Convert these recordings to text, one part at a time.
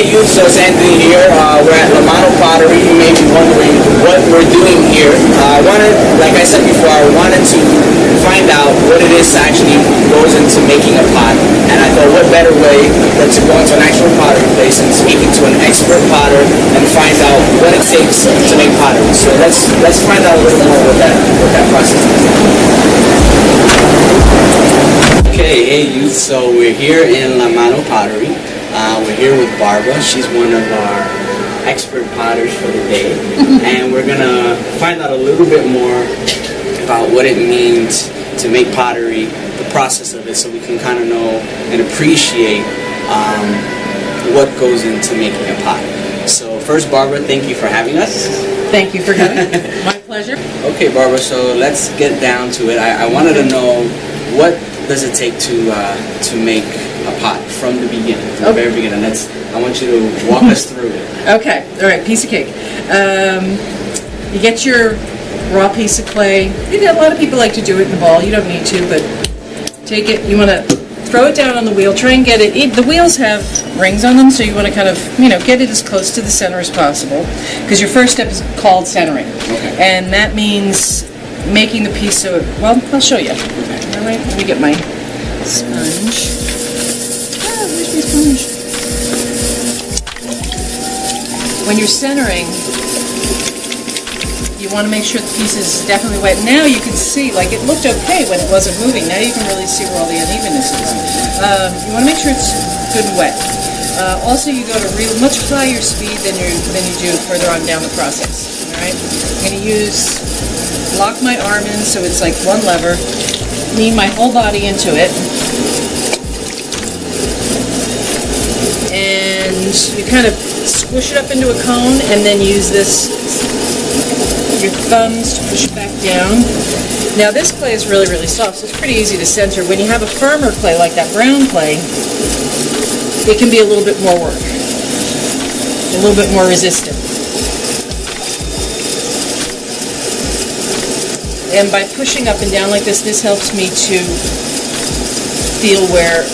Hey youth, so it's Anthony here. We're at Lamano Pottery. You may be wondering what we're doing here. Like I said before, I wanted to find out what it is actually goes into making a pot. And I thought, what better way than to go into an actual pottery place and speaking to an expert potter and find out what it takes to make pottery. So let's find out a little more what that process is. Okay, hey youth, so we're here in Lamano Pottery. We're here with Barbara. She's one of our expert potters for the day. And we're going to find out a little bit more about what it means to make pottery, the process of it, so we can kind of know and appreciate what goes into making a pot. So first, Barbara, thank you for having us. Thank you for having me. My pleasure. Okay, Barbara, so let's get down to it. I wanted to know, what does it take to make a pot from the beginning, from the very beginning? I want you to walk us through it. Okay, all right, piece of cake. You get your raw piece of clay. A lot of people like to do it in the bowl. You don't need to, but take it. You want to throw it down on the wheel. Try and get it. The wheels have rings on them, so you want to kind of, get it as close to the center as possible. Because your first step is called centering. Okay. And that means making the piece so, well, I'll show you. All right, let me get my sponge. Where's my sponge? When you're centering, you want to make sure the piece is definitely wet. Now you can see, like, it looked okay when it wasn't moving. Now you can really see where all the unevenness is. You want to make sure it's good and wet. Also, you go to much higher speed than you do further on down the process. All right, I'm going to lock my arm in so it's like one lever. Lean my whole body into it. And you kind of squish it up into a cone and then use your thumbs to push it back down. Now this clay is really, really soft, so it's pretty easy to center. When you have a firmer clay like that brown clay, it can be a little bit more work, a little bit more resistant. And by pushing up and down like this helps me to feel where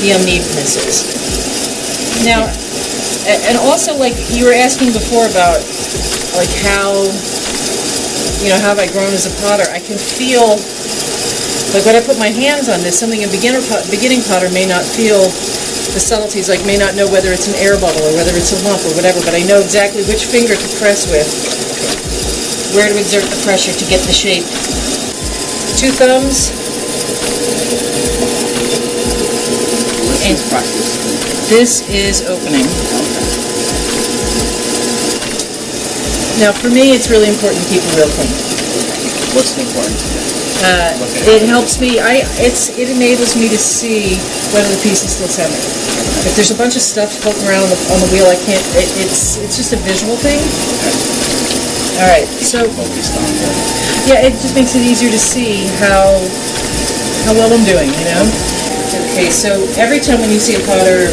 the unevenness is. Now, and also, like you were asking before about, like, how have I grown as a potter? I can feel, like, when I put my hands on this, something a beginning potter may not feel the subtleties, like may not know whether it's an air bubble or whether it's a lump or whatever, but I know exactly which finger to press with, where to exert the pressure to get the shape. 2 thumbs. And this is opening. Now for me it's really important to keep it real clean. What's important? It helps me, it enables me to see whether the piece is still centered. If there's a bunch of stuff floating around on the wheel, I can't, it's just a visual thing. All right, so yeah, it just makes it easier to see how well I'm doing, Okay, so every time when you see a potter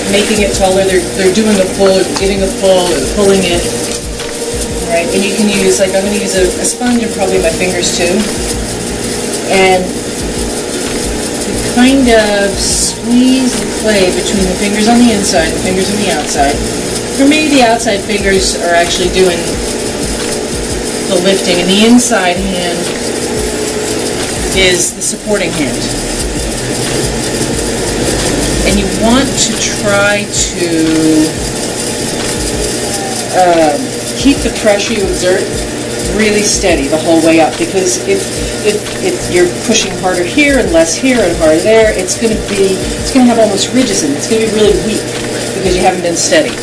making it taller, they're doing a pull, or getting a pull, or pulling it. All right, and you can use, like, I'm going to use a sponge and probably my fingers too, and kind of squeeze the clay between the fingers on the inside, the fingers on the outside. For me, the outside fingers are actually doing the lifting, and the inside hand is the supporting hand. And you want to try to keep the pressure you exert really steady the whole way up, because if you're pushing harder here and less here and harder there, it's going to have almost ridges in it. It's going to be really weak because you haven't been steady.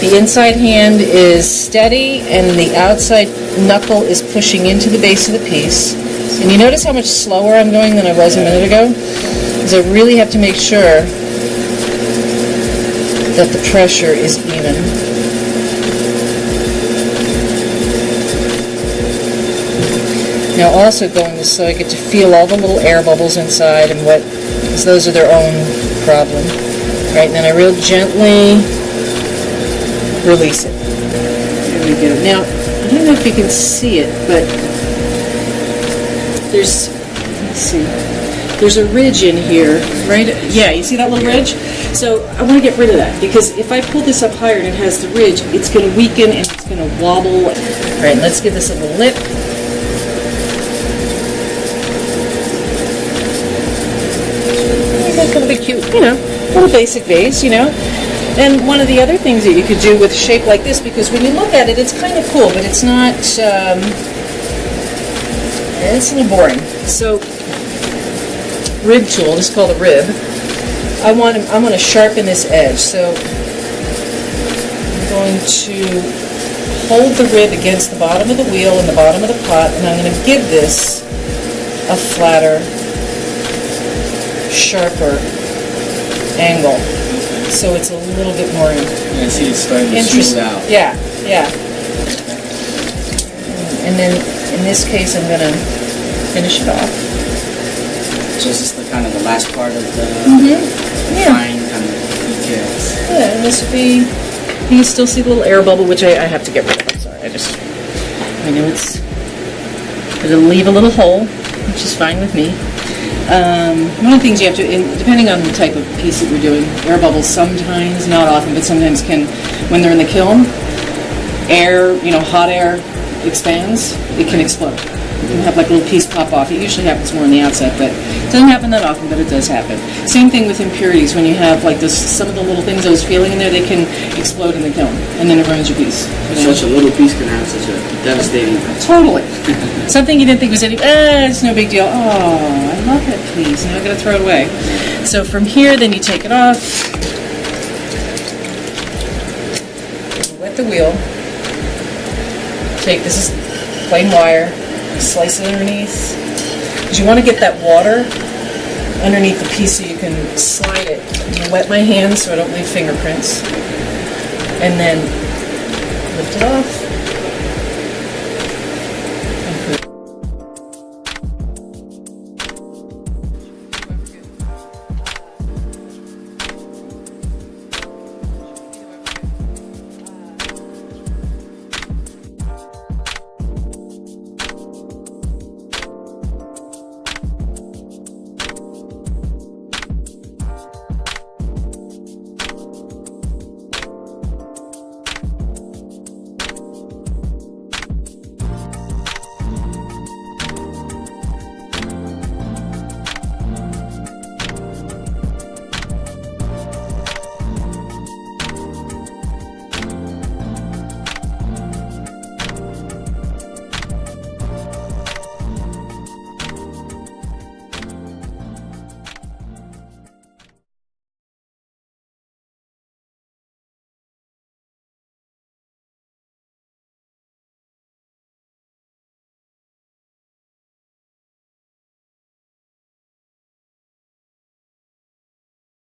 The inside hand is steady and the outside knuckle is pushing into the base of the piece. And you notice how much slower I'm going than I was a minute ago? Because I really have to make sure that the pressure is even. Now also going this so I get to feel all the little air bubbles inside and what, because those are their own problem. Right, and then I real gently release it. There we go. Now, I don't know if you can see it, but there's, let's see, there's a ridge in here, right? Yeah, you see that little ridge? So I want to get rid of that, because if I pull this up higher and it has the ridge, it's going to weaken and it's going to wobble. All right, let's give this a little lip. That's going to be cute, you know, little basic vase, you know. And one of the other things that you could do with a shape like this, because when you look at it, it's kind of cool, but it's not, it's a little boring. So, rib tool, this is called a rib. I want to sharpen this edge, so I'm going to hold the rib against the bottom of the wheel and the bottom of the pot, and I'm going to give this a flatter, sharper angle, so it's a little bit more I see it's starting to smooth out. Yeah, yeah. And then in this case, I'm going to finish it off. So is this the kind of the last part of the Yeah. fine kind of details? Yeah, and this would be, you can still see the little air bubble, which I have to get rid of. I'm sorry, I know it's, but it'll leave a little hole, which is fine with me. One of the things you have to, depending on the type of piece that you're doing, air bubbles sometimes, not often, but sometimes can, when they're in the kiln, air, you know, hot air expands, it can explode. You can have like a little piece pop off. It usually happens more on the outside, but it doesn't happen that often, but it does happen. Same thing with impurities. When you have like this, some of the little things I was feeling in there, they can explode in the kiln, and then it ruins your piece. You know? Such a little piece can have such a devastating effect. Totally. Something you didn't think was any, it's no big deal. Oh, I love that piece. Now I'm going to throw it away. So from here, then you take it off. Wet the wheel. Take, this is plain wire. Slice it underneath. Because you want to get that water underneath the piece so you can slide it. I'm going to wet my hands so I don't leave fingerprints. And then lift it off.